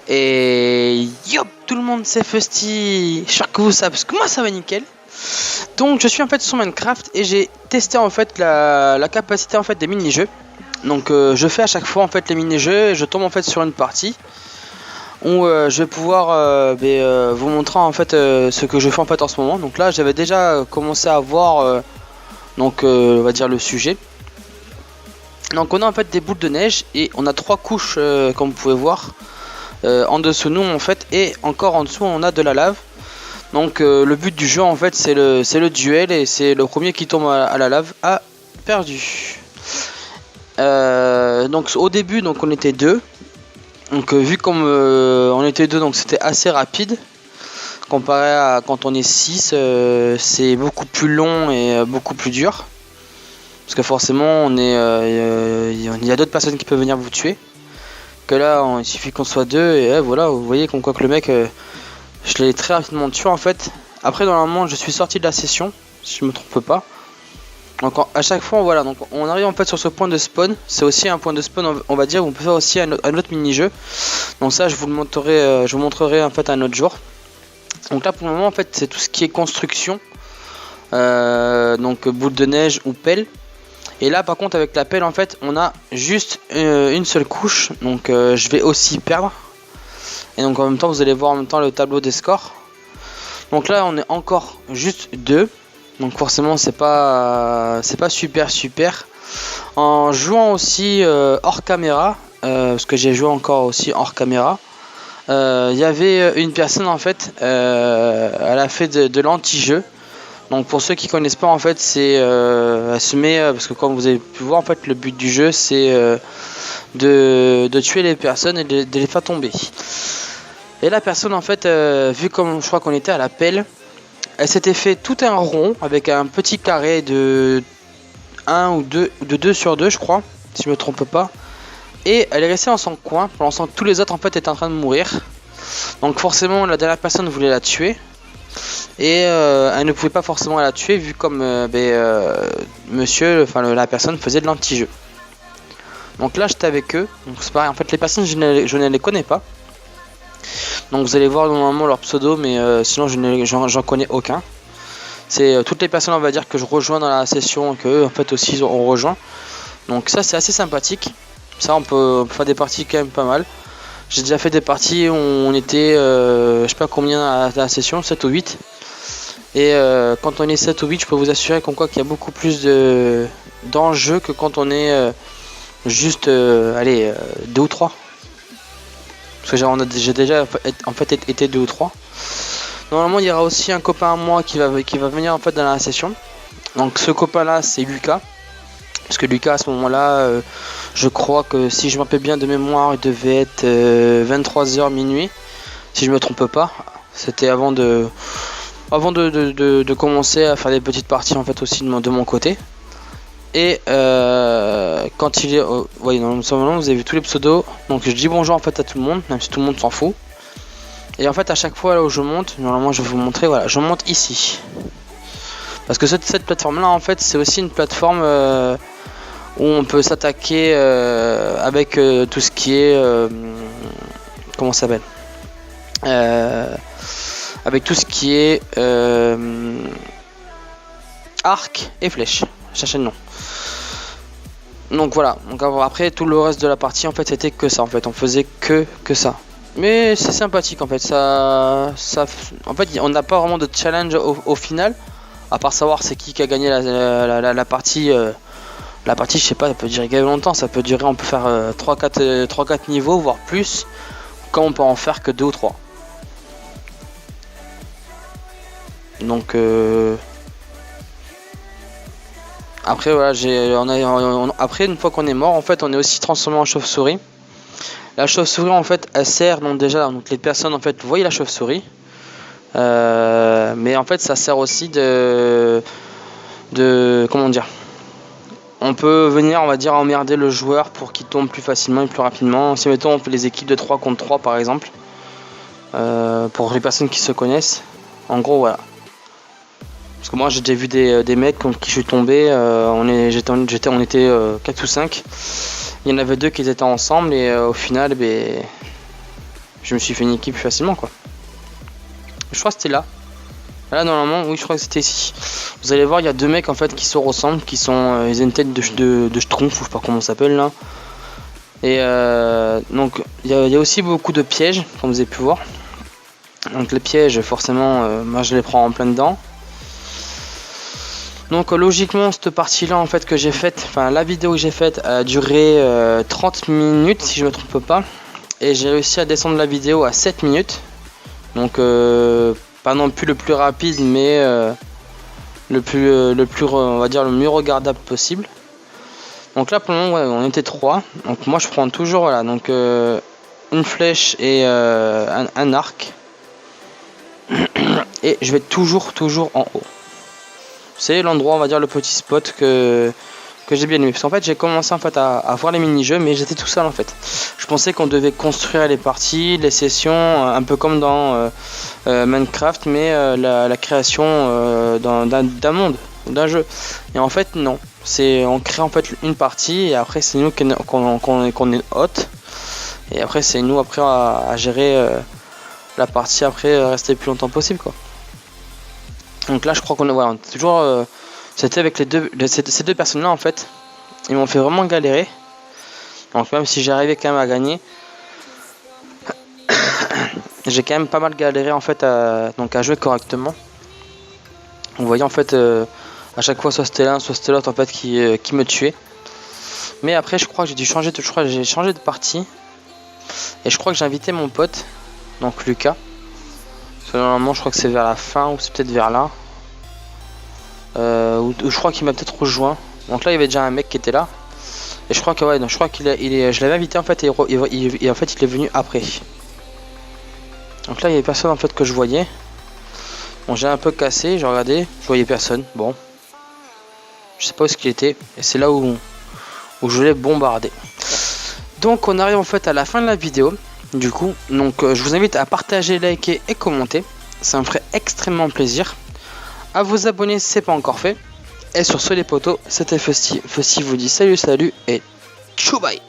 Et yop tout le monde, c'est Fusty. J'espère que vous savez, parce que moi ça va nickel. Donc je suis en fait sur Minecraft et j'ai testé en fait la capacité en fait des mini-jeux. Donc je fais à chaque fois en fait les mini-jeux et je tombe en fait sur une partie où je vais pouvoir vous montrer en fait ce que je fais en fait en ce moment. Donc là j'avais déjà commencé à voir on va dire le sujet. Donc on a en fait des boules de neige et on a 3 couches comme vous pouvez voir en dessous nous en fait, et encore en dessous on a de la lave. Donc le but du jeu en fait c'est le duel, et c'est le premier qui tombe à la lave a perdu. Donc au début donc on était deux. Donc vu comme on était deux, donc c'était assez rapide comparé à quand on est 6. C'est beaucoup plus long et beaucoup plus dur. Parce que forcément il y a d'autres personnes qui peuvent venir vous tuer. Que là il suffit qu'on soit deux et voilà, vous voyez comme quoi que le mec je l'ai très rapidement tué en fait. Après normalement je suis sorti de la session si je me trompe pas. Donc à chaque fois voilà, donc on arrive en fait sur ce point de spawn. C'est aussi un point de spawn on va dire, où on peut faire aussi un autre mini-jeu. Donc ça je vous montrerai en fait un autre jour. Donc là pour le moment en fait c'est tout ce qui est construction, donc boule de neige ou pelle. Et là par contre avec la pelle en fait on a juste une seule couche, donc je vais aussi perdre. Et donc en même temps vous allez voir en même temps le tableau des scores. Donc là on est encore juste 2. Donc forcément c'est pas super. En jouant aussi hors caméra, parce que j'ai joué encore aussi hors caméra, il y avait une personne en fait, elle a fait de l'anti-jeu. Donc pour ceux qui connaissent pas en fait, c'est elle se met parce que comme vous avez pu voir en fait le but du jeu c'est de tuer les personnes et de les faire tomber. Et la personne en fait, vu comme je crois qu'on était à la pelle, elle s'était fait tout un rond avec un petit carré de 1 ou 2 de 2 sur 2 je crois, si je me trompe pas. Et elle est restée dans son coin pendant que tous les autres en fait étaient en train de mourir. Donc forcément la dernière personne voulait la tuer. Et elle ne pouvait pas forcément la tuer vu comme la personne faisait de l'anti-jeu. Donc là j'étais avec eux, donc c'est pareil en fait les personnes je ne les connais pas. Donc vous allez voir normalement leur pseudo, mais sinon j'en connais aucun. C'est toutes les personnes on va dire que je rejoins dans la session que eux en fait aussi ils ont rejoint. Donc ça c'est assez sympathique. Ça on peut faire des parties quand même pas mal. J'ai déjà fait des parties où on était je sais pas combien à la session, 7 ou 8. Et quand on est 7 ou 8 je peux vous assurer qu'on qu'il y a beaucoup plus d'enjeux que quand on est juste 2 ou 3. Parce que j'ai déjà en fait été 2 ou 3. Normalement il y aura aussi un copain à moi qui va venir en fait dans la session. Donc ce copain là c'est Lucas. Parce que Lucas à ce moment là je crois que si je me rappelle bien de mémoire il devait être 23h minuit. Si je me trompe pas. C'était avant de commencer à faire des petites parties en fait aussi de mon côté. Et quand il est voyez dans le moment vous avez vu tous les pseudos, donc je dis bonjour en fait à tout le monde, même si tout le monde s'en fout. Et en fait à chaque fois là où je monte, normalement je vais vous montrer, voilà, je monte ici. Parce que cette plateforme là en fait c'est aussi une plateforme où on peut s'attaquer avec tout ce qui est comment ça s'appelle, avec tout ce qui est arc et flèche. Cherchez le nom. Donc voilà, donc après tout le reste de la partie en fait c'était que ça en fait, on faisait que ça. Mais c'est sympathique en fait, ça en fait on n'a pas vraiment de challenge au final, à part savoir c'est qui a gagné la partie. La partie je sais pas, ça peut durer longtemps, ça peut durer, on peut faire 3-4 niveaux voire plus, quand on peut en faire que 2 ou 3. Donc après voilà, après une fois qu'on est mort en fait on est aussi transformé en chauve-souris. La chauve-souris en fait elle sert donc déjà, donc les personnes en fait vous voyez la chauve-souris, mais en fait ça sert aussi de comment dire, on peut venir on va dire emmerder le joueur pour qu'il tombe plus facilement et plus rapidement. Si mettons on fait les équipes de 3 contre 3 par exemple, pour les personnes qui se connaissent, en gros voilà. Parce que moi j'ai déjà vu des mecs contre qui je suis tombé, on était 4 ou 5 il y en avait 2 qui étaient ensemble et au final je me suis fait une équipe facilement quoi. Je crois que c'était là. Là normalement oui je crois que c'était ici. Vous allez voir il y a 2 mecs en fait qui se ressemblent, qui sont ils ont une tête de schtroumpf ou je sais pas comment ça s'appelle là. Et donc il y a aussi beaucoup de pièges comme vous avez pu voir. Donc les pièges forcément moi je les prends en plein dedans. Donc logiquement cette partie là en fait que j'ai faite, enfin la vidéo que j'ai faite a duré 30 minutes si je me trompe pas. Et j'ai réussi à descendre la vidéo à 7 minutes. Donc pas non plus le plus rapide mais le plus on va dire le mieux regardable possible. Donc là pour le moment ouais, on était 3. Donc moi je prends toujours voilà donc une flèche et un arc. Et je vais toujours en haut. C'est l'endroit on va dire le petit spot que j'ai bien aimé. Parce qu'en fait j'ai commencé en fait à voir les mini-jeux mais j'étais tout seul en fait. Je pensais qu'on devait construire les parties, les sessions, un peu comme dans Minecraft mais la création d'un monde, d'un jeu. Et en fait non. On crée en fait une partie et après c'est nous qu'on est hôte. Et après c'est nous après à gérer la partie après rester le plus longtemps possible quoi. Donc là je crois qu'on est voilà, toujours c'était avec ces 2 personnes là en fait. Ils m'ont fait vraiment galérer. Donc même si j'arrivais quand même à gagner, j'ai quand même pas mal galéré en fait à jouer correctement. Vous voyez en fait à chaque fois soit c'était l'un soit c'était l'autre en fait qui me tuait. Mais après je crois que j'ai changé de partie. Et je crois que j'ai invité mon pote, donc Lucas. Parce que normalement je crois que c'est vers la fin ou c'est peut-être vers là. Ou je crois qu'il m'a peut-être rejoint. Donc là il y avait déjà un mec qui était là. Et je crois que ouais, donc je crois je l'avais invité en fait et en fait il est venu après. Donc là il y avait personne en fait que je voyais. Bon j'ai un peu cassé, j'ai regardé, je voyais personne. Bon. Je sais pas où ce qu'il était. Et c'est là où je l'ai bombardé. Donc on arrive en fait à la fin de la vidéo. Du coup, donc je vous invite à partager, liker et commenter. Ça me ferait extrêmement plaisir. À vous abonner si c'est pas encore fait. Et sur ce les potos, c'était Fusty vous dit salut et tchou bye.